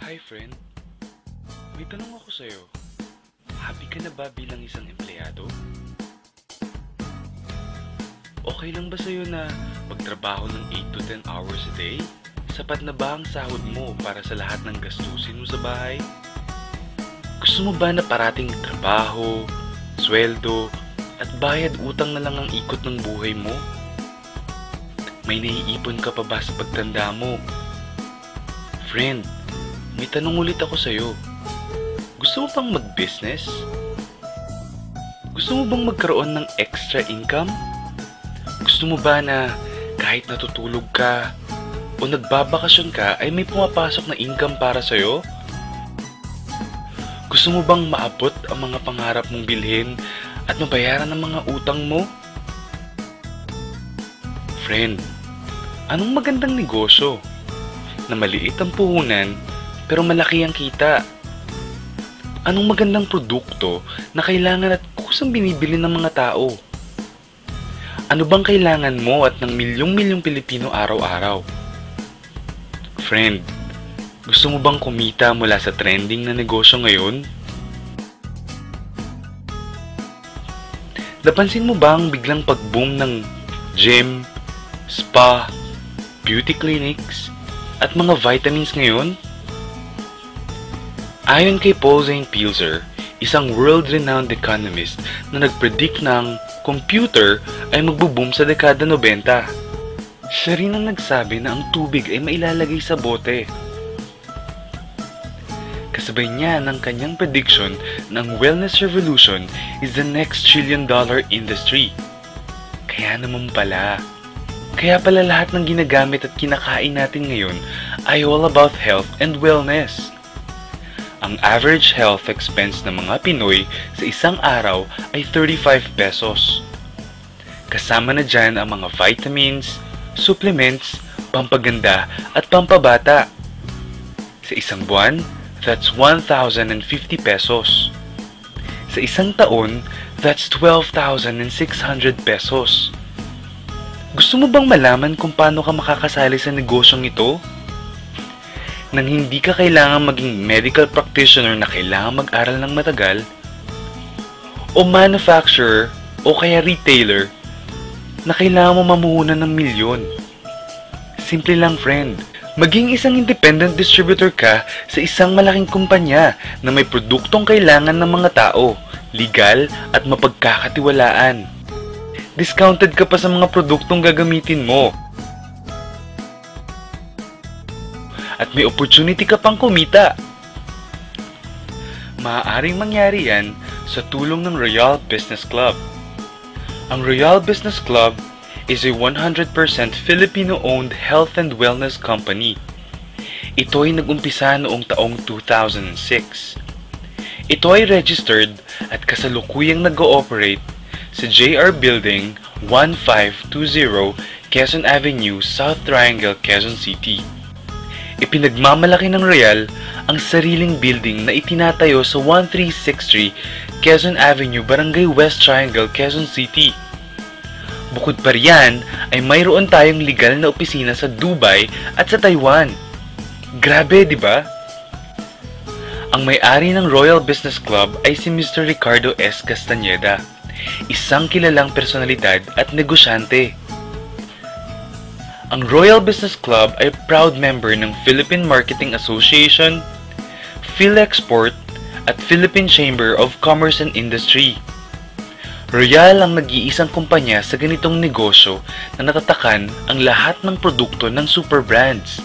Hi friend, may tanong ako sa'yo. Happy ka na ba bilang isang empleyado? Okay lang ba sa'yo na magtrabaho ng 8 to 10 hours a day? Sapat na ba ang sahod mo para sa lahat ng gastusin mo sa bahay? Gusto mo ba na parating trabaho, sweldo, at bayad utang na lang ang ikot ng buhay mo? May naiipon ka pa ba sa pagtanda mo? Friend, may tanong ulit ako sa'yo. Gusto mo bang mag-business? Gusto mo bang magkaroon ng extra income? Gusto mo ba na kahit natutulog ka o nagbabakasyon ka ay may pumapasok na income para sa'yo? Gusto mo bang maabot ang mga pangarap mong bilhin at mabayaran ang mga utang mo? Friend, anong magandang negosyo na maliit ang puhunan pero malaki ang kita? Anong magandang produkto na kailangan at kusang binibili ng mga tao? Ano bang kailangan mo at ng milyong-milyong Pilipino araw-araw? Friend, gusto mo bang kumita mula sa trending na negosyo ngayon? Napansin mo ba ang biglang pag-boom ng gym, spa, beauty clinics, at mga vitamins ngayon? Ayon kay Paul Zane Pilzer, isang world-renowned economist na nag-predict ng computer ay magbo-boom sa dekada 90. Siya rin ang nagsabi na ang tubig ay mailalagay sa bote. Kasabay niya ng kanyang prediction na ang wellness revolution is the next trillion-dollar industry. Kaya naman pala. Kaya pala lahat ng ginagamit at kinakain natin ngayon ay all about health and wellness. Ang average health expense ng mga Pinoy sa isang araw ay 35 pesos. Kasama na dyan ang mga vitamins, supplements, pampaganda at pampabata. Sa isang buwan, that's 1,050 pesos. Sa isang taon, that's 12,600 pesos. Gusto mo bang malaman kung paano ka makakasali sa negosyong ito? Nang hindi ka kailangan maging medical practitioner na kailangan mag-aral ng matagal, o manufacturer o kaya retailer na kailangan mo mamuhunan ng milyon. Simple lang friend, maging isang independent distributor ka sa isang malaking kumpanya na may produktong kailangan ng mga tao, legal at mapagkakatiwalaan. Discounted ka pa sa mga produktong gagamitin mo. At may opportunity ka pang kumita. Maaaring mangyari yan sa tulong ng Royal Business Club. Ang Royal Business Club is a 100% Filipino-owned health and wellness company. Ito ay nag-umpisa noong taong 2006. Ito ay registered at kasalukuyang nag-ooperate sa JR Building 1520 Quezon Avenue, South Triangle, Quezon City. Ipinagmamalaki ng Royal ang sariling building na itinatayo sa 1363 Quezon Avenue, Barangay West Triangle, Quezon City. Bukod pa riyan ay mayroon tayong legal na opisina sa Dubai at sa Taiwan. Grabe, di ba? Ang may-ari ng Royal Business Club ay si Mr. Ricardo S. Castañeda, isang kilalang personalidad at negosyante. Ang Royal Business Club ay proud member ng Philippine Marketing Association, PhilExport at Philippine Chamber of Commerce and Industry. Royal ang nag-iisang kumpanya sa ganitong negosyo na natatakan ang lahat ng produkto ng super brands.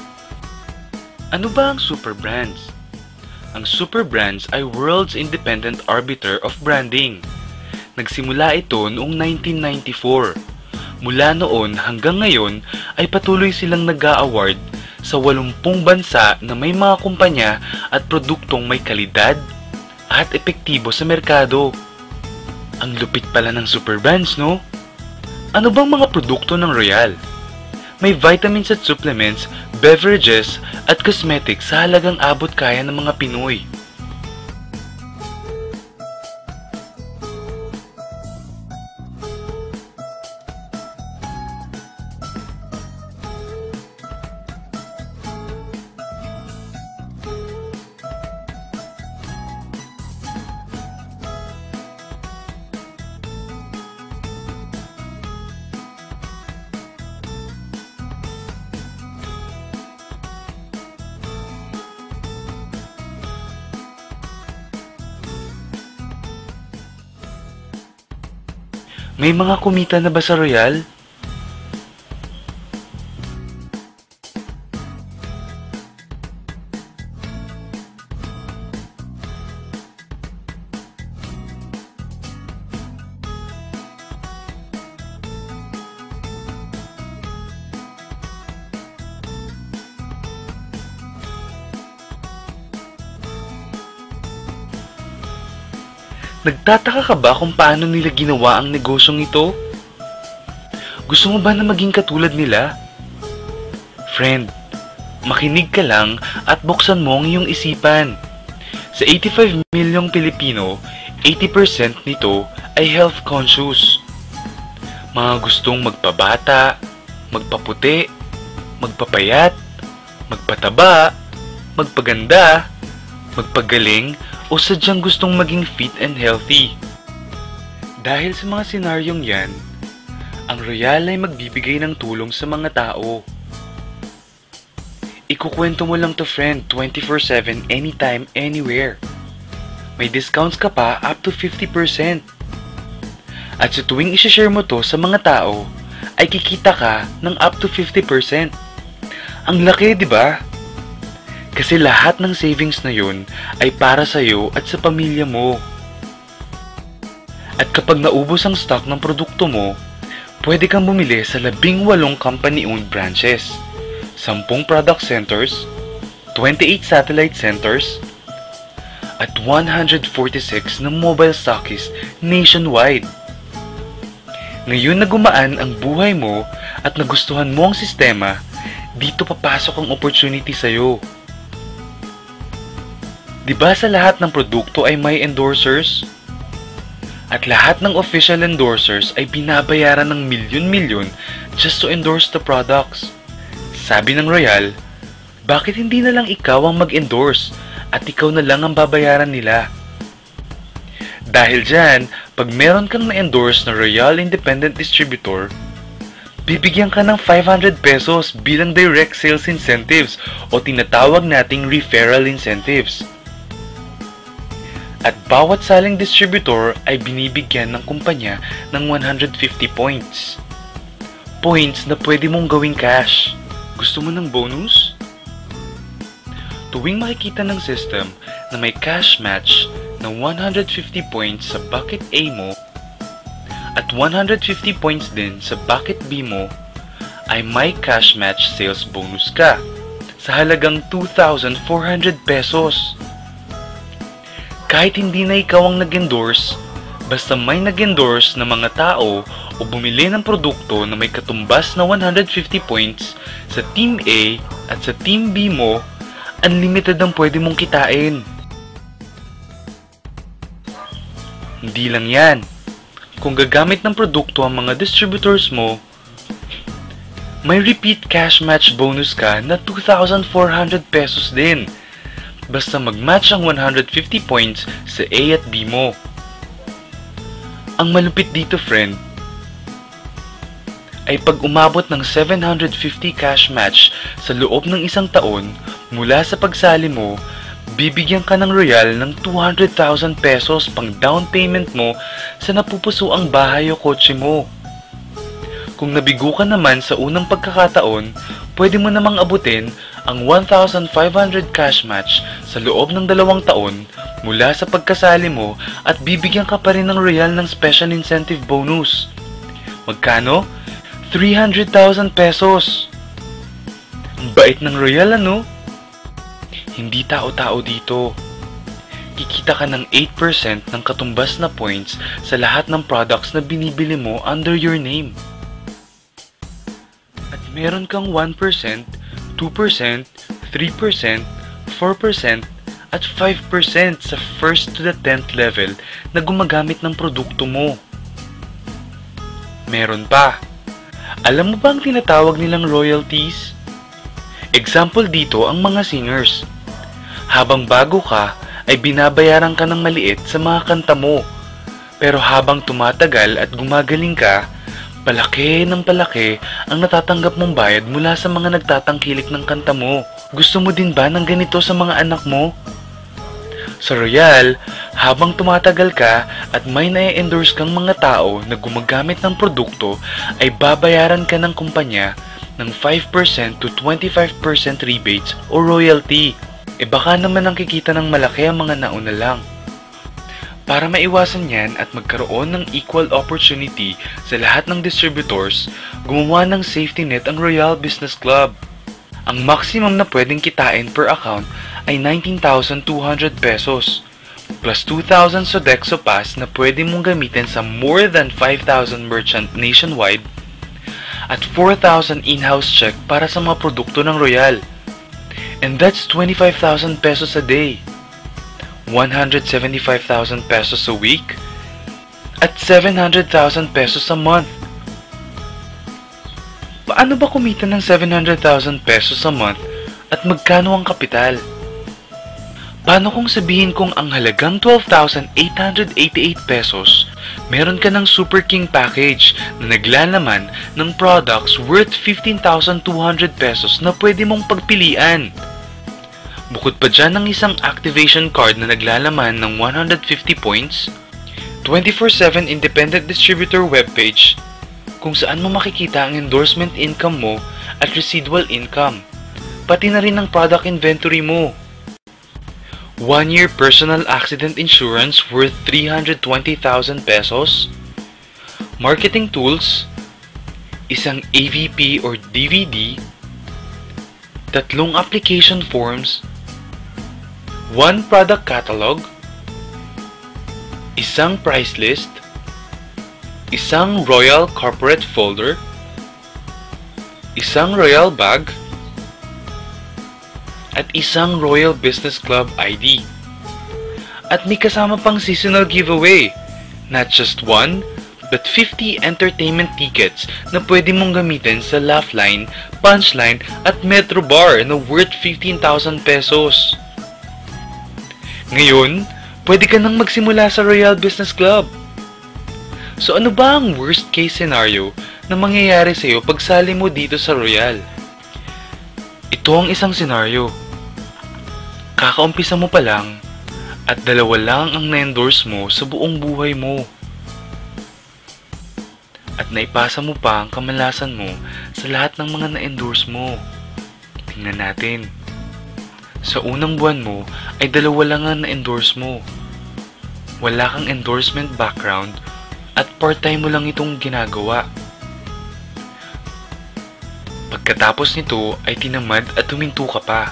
Ano ba ang super brands? Ang super brands ay world's independent arbiter of branding. Nagsimula ito noong 1994. Mula noon hanggang ngayon ay patuloy silang nag-a-award sa 80 bansa na may mga kumpanya at produktong may kalidad at epektibo sa merkado. Ang lupit pala ng super brands, no? Ano bang mga produkto ng Royal? May vitamins at supplements, beverages at cosmetics sa halagang abot kaya ng mga Pinoy. May mga kumita na ba sa Royal? Nagtataka ka ba kung paano nila ginawa ang negosyong ito? Gusto mo ba na maging katulad nila? Friend, makinig ka lang at buksan mo ang iyong isipan. Sa 85 milyong Pilipino, 80% nito ay health conscious. Mga gustong magpabata, magpaputi, magpapayat, magpataba, magpaganda, magpagaling, o sadyang gustong maging fit and healthy. Dahil sa mga senaryong yan, ang Royal ay magbibigay ng tulong sa mga tao. Ikukwento mo lang to friend 24/7 anytime, anywhere. May discounts ka pa up to 50%. At sa tuwing isishare mo to sa mga tao, ay kikita ka ng up to 50%. Ang laki, di ba? Kasi lahat ng savings na yun ay para sa'yo at sa pamilya mo. At kapag naubos ang stock ng produkto mo, pwede kang bumili sa 18 company-owned branches, 10 product centers, 28 satellite centers, at 146 na mobile stockists nationwide. Ngayon na gumaan ang buhay mo at nagustuhan mo ang sistema, dito papasok ang opportunity sa'yo. Diba sa lahat ng produkto ay may endorsers? At lahat ng official endorsers ay binabayaran ng milyon-milyon just to endorse the products. Sabi ng Royal, bakit hindi na lang ikaw ang mag-endorse at ikaw na lang ang babayaran nila? Dahil dyan, pag meron kang na-endorse na Royal Independent Distributor, bibigyan ka ng 500 pesos bilang direct sales incentives o tinatawag nating referral incentives. At bawat saling distributor ay binibigyan ng kumpanya ng 150 points. Points na pwede mong gawing cash. Gusto mo ng bonus? Tuwing makikita ng system na may cash match na 150 points sa bucket A mo at 150 points din sa bucket B mo, ay may cash match sales bonus ka sa halagang 2,400 pesos. Kahit hindi na ikaw ang nag-endorse, basta may nag-endorse na mga tao o bumili ng produkto na may katumbas na 150 points sa Team A at sa Team B mo, unlimited ang pwede mong kitain. Hindi lang yan. Kung gagamit ng produkto ang mga distributors mo, may repeat cash match bonus ka na 2,400 pesos din. Basta mag-match ang 150 points sa A at B mo. Ang malupit dito friend, ay pag umabot ng 750 cash match sa loob ng isang taon mula sa pagsali mo, bibigyan ka ng Royal ng 200,000 pesos pang down payment mo sa napupusuang bahay o kotse mo. Kung nabigo ka naman sa unang pagkakataon, pwede mo namang abutin ang 1,500 cash match sa loob ng 2 taon mula sa pagkasali mo at bibigyan ka pa rin ng Royal ng special incentive bonus. Magkano? 300,000 pesos! Ang bait ng Royal ano? Hindi tao-tao dito. Kikita ka ng 8% ng katumbas na points sa lahat ng products na binibili mo under your name. At meron kang 1%, 2%, 3%, 4%, at 5% sa first to the 10th level na gumagamit ng produkto mo. Meron pa. Alam mo ba ang tinatawag nilang royalties? Example dito ang mga singers. Habang bago ka, ay binabayaran ka ng maliit sa mga kanta mo. Pero habang tumatagal at gumagaling ka, palaki ng palaki ang natatanggap mong bayad mula sa mga nagtatangkilik ng kanta mo. Gusto mo din ba ng ganito sa mga anak mo? Sa Royal, habang tumatagal ka at may na-endorse kang mga tao na gumagamit ng produkto, ay babayaran ka ng kumpanya ng 5% to 25% rebates o royalty. E baka naman ang kikita ng malaki ang mga nauna lang. Para maiwasan yan at magkaroon ng equal opportunity sa lahat ng distributors, gumawa ng safety net ang Royal Business Club. Ang maximum na pwedeng kitain per account ay 19,200 pesos, plus 2,000 Sodexo Pass na pwede mong gamitin sa more than 5,000 merchant nationwide, at 4,000 in-house check para sa mga produkto ng Royal. And that's 25,000 pesos a day, 175,000 pesos a week, at 700,000 pesos a month. Paano ba kumita ng 700,000 pesos a month at magkano ang kapital? Paano kung sabihin kong ang halagang 12,888 pesos, meron ka ng Super King package na naglalaman ng products worth 15,200 pesos na pwede mong pagpilian. Bukod pa dyan ng isang activation card na naglalaman ng 150 points, 24/7 independent distributor webpage kung saan mo makikita ang endorsement income mo at residual income, pati na rin ang product inventory mo. 1-year personal accident insurance worth 320,000 pesos, marketing tools, isang AVP or DVD, 3 application forms, 1 product catalog, isang price list, isang Royal corporate folder, isang Royal bag, at isang Royal Business Club ID. At may kasama pang seasonal giveaway. Not just 1, but 50 entertainment tickets na pwede mong gamitin sa Laugh-Line, Punchline at Metro Bar na worth 15,000 pesos. Ngayon, pwede ka nang magsimula sa Royal Business Club. So ano ba ang worst case scenario na mangyayari sa'yo pag sali mo dito sa Royal? Ito ang isang scenario. Kakaumpisa mo pa lang at 2 lang ang na-endorse mo sa buong buhay mo. At naipasa mo pa ang kamalasan mo sa lahat ng mga na-endorse mo. Tingnan natin. Sa unang buwan mo ay 2 lang ang na-endorse mo. Wala kang endorsement background at part-time mo lang itong ginagawa. Pagkatapos nito ay tinamad at huminto ka pa.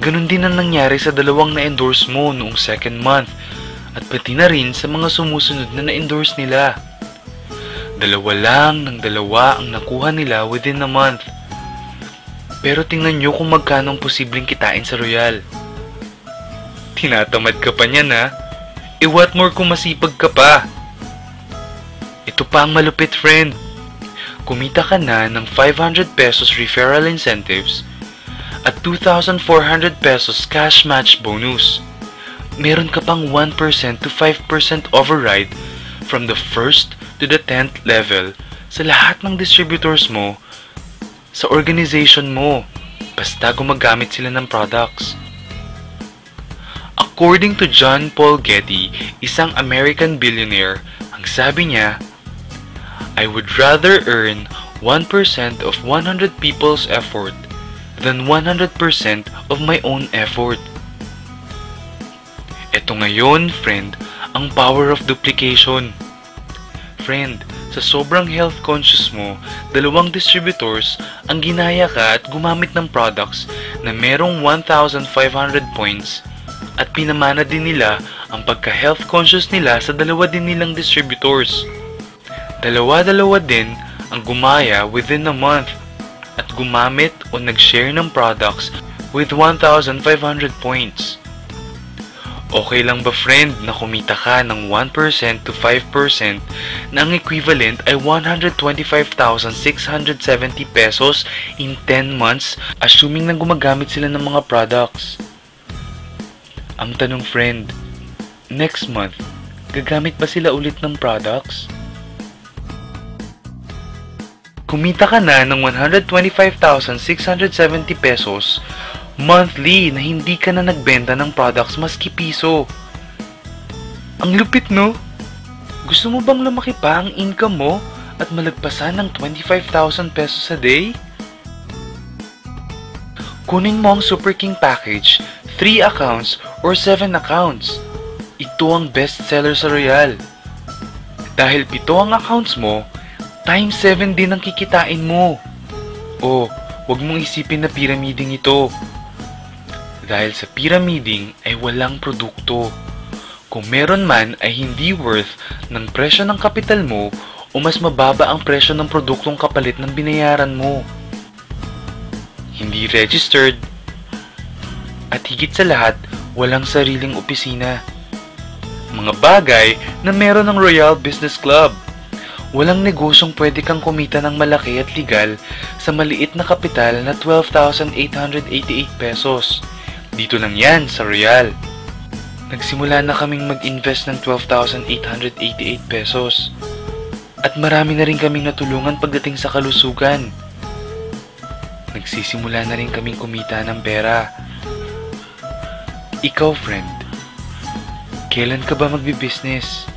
Ganon din ang nangyari sa 2 na-endorse mo noong 2nd month at pati na rin sa mga sumusunod na na-endorse nila. 2 lang ng 2 ang nakuha nila within a month. Pero tingnan nyo kung magkano ang posibleng kitain sa Royal. Tinatamad ka pa niyan ha? E what more kung masipag ka pa? Ito pa ang malupit friend. Kumita ka na ng 500 pesos referral incentives at 2,400 pesos cash match bonus. Meron ka pang 1% to 5% override from the 1st to the 10th level sa lahat ng distributors mo sa organization mo, basta gumagamit sila ng products. According to John Paul Getty, isang American billionaire, ang sabi niya, I would rather earn 1% of 100 people's effort than 100% of my own effort. Ito ngayon, friend, ang power of duplication. Friend, sa sobrang health conscious mo, 2 distributors ang ginaya ka at gumamit ng products na merong 1,500 points at pinamana din nila ang pagka-health conscious nila sa 2 din nilang distributors. 2 din ang gumaya within a month at gumamit o nag-share ng products with 1,500 points. Okay lang ba friend na kumita ka ng 1% to 5% na ang equivalent ay 125,670 pesos in 10 months assuming na gumagamit sila ng mga products? Ang tanong friend, next month, gagamit ba sila ulit ng products? Kumita ka na ng 125,670 pesos monthly na hindi ka na nagbenta ng products maski piso. Ang lupit, no? Gusto mo bang lumaki pa ang income mo at malagpasan ng 25,000 pesos a day? Kunin mo ang Super King Package, 3 accounts or 7 accounts. Ito ang best seller sa Royal. Dahil 7 ang accounts mo, times 7 din ang kikitain mo. O, huwag mong isipin na pyramiding ito. Dahil sa pyramiding ay walang produkto. Kung meron man ay hindi worth ng presyo ng kapital mo o mas mababa ang presyo ng produktong kapalit ng binayaran mo. Hindi registered, at higit sa lahat, walang sariling opisina. Mga bagay na meron ng Royal Business Club. Walang negosyong pwede kang kumita ng malaki at legal sa maliit na kapital na 12,888 pesos. Dito lang yan sa Royal. Nagsimula na kaming mag-invest ng 12,888 pesos. At marami na rin kaming natulungan pagdating sa kalusugan. Nagsisimula na rin kaming kumita ng pera. Ikaw, friend, kailan ka ba magbi-business?